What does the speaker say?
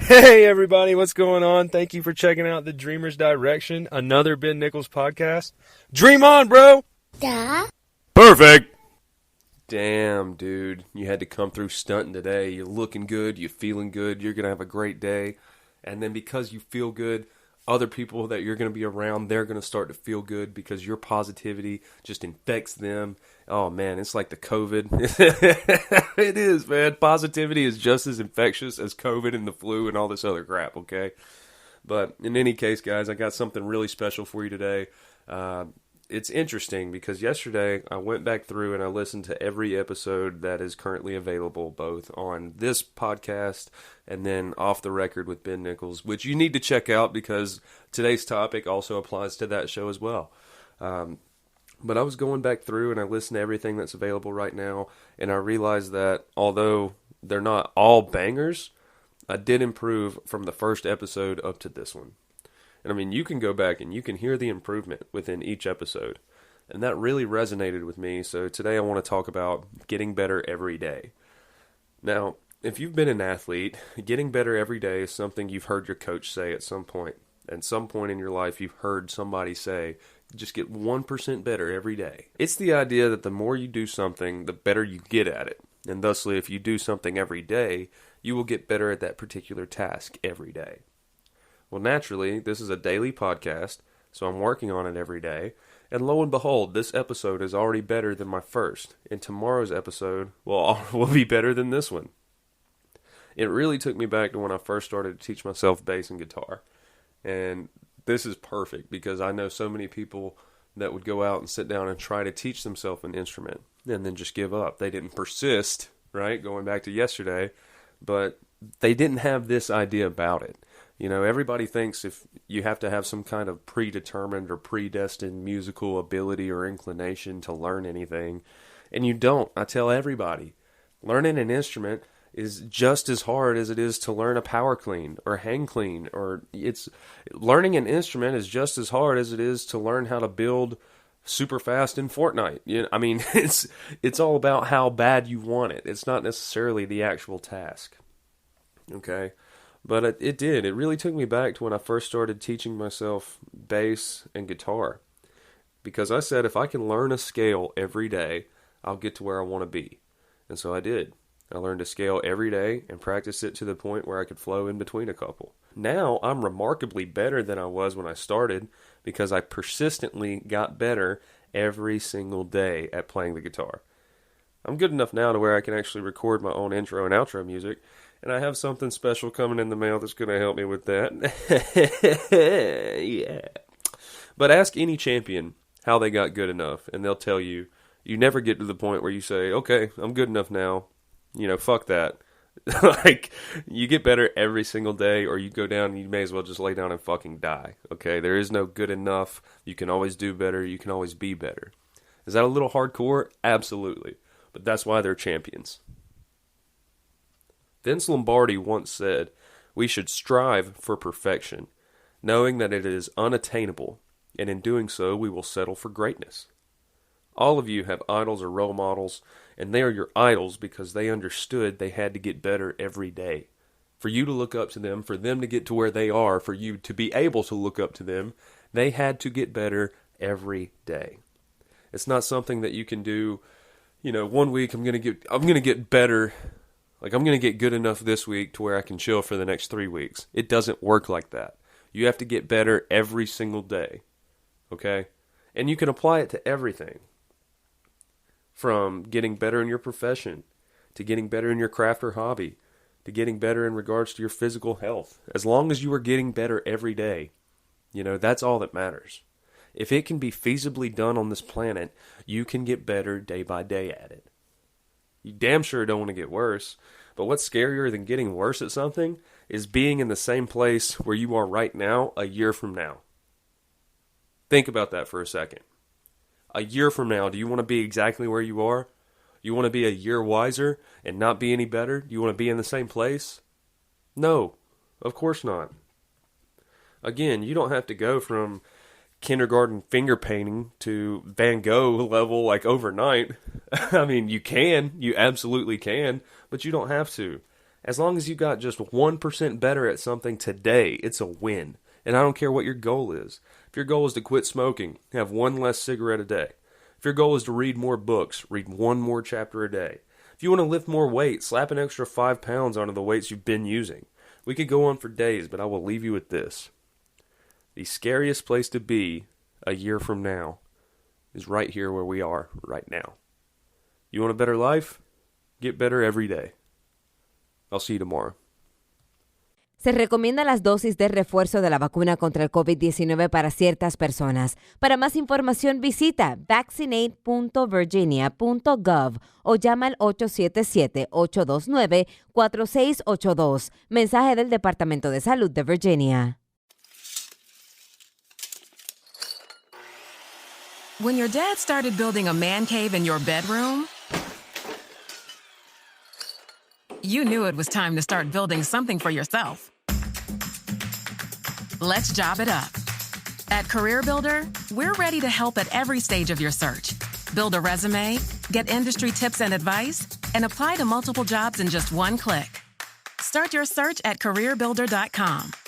Hey everybody, what's going on? Thank you for checking out the Dreamer's Direction, another Ben Nichols podcast. Dream on, bro! Duh. Perfect! Damn, dude. You had to come through stunting today. You're looking good, you're feeling good, you're going to have a great day. And then because you feel good, other people that you're going to be around, they're going to start to feel good because your positivity just infects them. Oh man, it's like the COVID. It is, man. Positivity is just as infectious as COVID and the flu and all this other crap, okay? But in any case, guys, I got something really special for you today. It's interesting because yesterday I went back through and I listened to every episode that is currently available, both on this podcast and then Off the Record with Ben Nichols, which you need to check out because today's topic also applies to that show as well. But I was going back through and I listened to everything that's available right now, and I realized that although they're not all bangers, I did improve from the first episode up to this one. And I mean, you can go back and you can hear the improvement within each episode. And that really resonated with me. So today I want to talk about getting better every day. Now, if you've been an athlete, getting better every day is something you've heard your coach say at some point. At some point in your life, you've heard somebody say, just get 1% better every day. It's the idea that the more you do something, the better you get at it. And thusly, if you do something every day, you will get better at that particular task every day. Well, naturally, this is a daily podcast, so I'm working on it every day. And lo and behold, this episode is already better than my first. And tomorrow's episode will be better than this one. It really took me back to when I first started to teach myself bass and guitar. And this is perfect because I know so many people that would go out and sit down and try to teach themselves an instrument and then just give up. They didn't persist, right? Going back to yesterday, but they didn't have this idea about it. You know, everybody thinks if you have to have some kind of predetermined or predestined musical ability or inclination to learn anything, and you don't. I tell everybody, learning an instrument is just as hard as it is to learn a power clean or hang clean, or learning an instrument is just as hard as it is to learn how to build super fast in Fortnite. I mean, it's all about how bad you want it. It's not necessarily the actual task. Okay? But it did. It really took me back to when I first started teaching myself bass and guitar. Because I said if I can learn a scale every day, I'll get to where I want to be. And so I did. I learned a scale every day and practiced it to the point where I could flow in between a couple. Now I'm remarkably better than I was when I started because I persistently got better every single day at playing the guitar. I'm good enough now to where I can actually record my own intro and outro music. And I have something special coming in the mail that's going to help me with that. Yeah. But ask any champion how they got good enough, and they'll tell you, you never get to the point where you say, okay, I'm good enough now. You know, fuck that. Like, you get better every single day, or you go down and you may as well just lay down and fucking die. Okay, there is no good enough. You can always do better. You can always be better. Is that a little hardcore? Absolutely. But that's why they're champions. Vince Lombardi once said, we should strive for perfection, knowing that it is unattainable, and in doing so we will settle for greatness. All of you have idols or role models, and they are your idols because they understood they had to get better every day. For you to look up to them, for them to get to where they are, for you to be able to look up to them, they had to get better every day. It's not something that you can do, you know, one week I'm going to get better. Like, I'm going to get good enough this week to where I can chill for the next 3 weeks. It doesn't work like that. You have to get better every single day. Okay? And you can apply it to everything. From getting better in your profession, to getting better in your craft or hobby, to getting better in regards to your physical health. As long as you are getting better every day, you know, that's all that matters. If it can be feasibly done on this planet, you can get better day by day at it. You damn sure don't want to get worse. But what's scarier than getting worse at something is being in the same place where you are right now a year from now. Think about that for a second. A year from now, do you want to be exactly where you are? You want to be a year wiser and not be any better? Do you want to be in the same place? No, of course not. Again, you don't have to go from kindergarten finger painting to Van Gogh level like overnight. I mean, you absolutely can, but you don't have to. As long as you got just 1% better at something today, it's a win. And I don't care what your goal is. If your goal is to quit smoking, have one less cigarette a day. If your goal is to read more books, read one more chapter a day. If you want to lift more weight, slap an extra 5 pounds onto the weights you've been using. We could go on for days, but I will leave you with this. The scariest place to be a year from now is right here where we are right now. You want a better life? Get better every day. I'll see you tomorrow. Se recomienda las dosis de refuerzo de la vacuna contra el COVID-19 para ciertas personas. Para más información visita vaccinate.virginia.gov o llama al 877-829-4682. Mensaje del Departamento de Salud de Virginia. When your dad started building a man cave in your bedroom, you knew it was time to start building something for yourself. Let's job it up. At CareerBuilder, we're ready to help at every stage of your search. Build a resume, get industry tips and advice, and apply to multiple jobs in just one click. Start your search at CareerBuilder.com.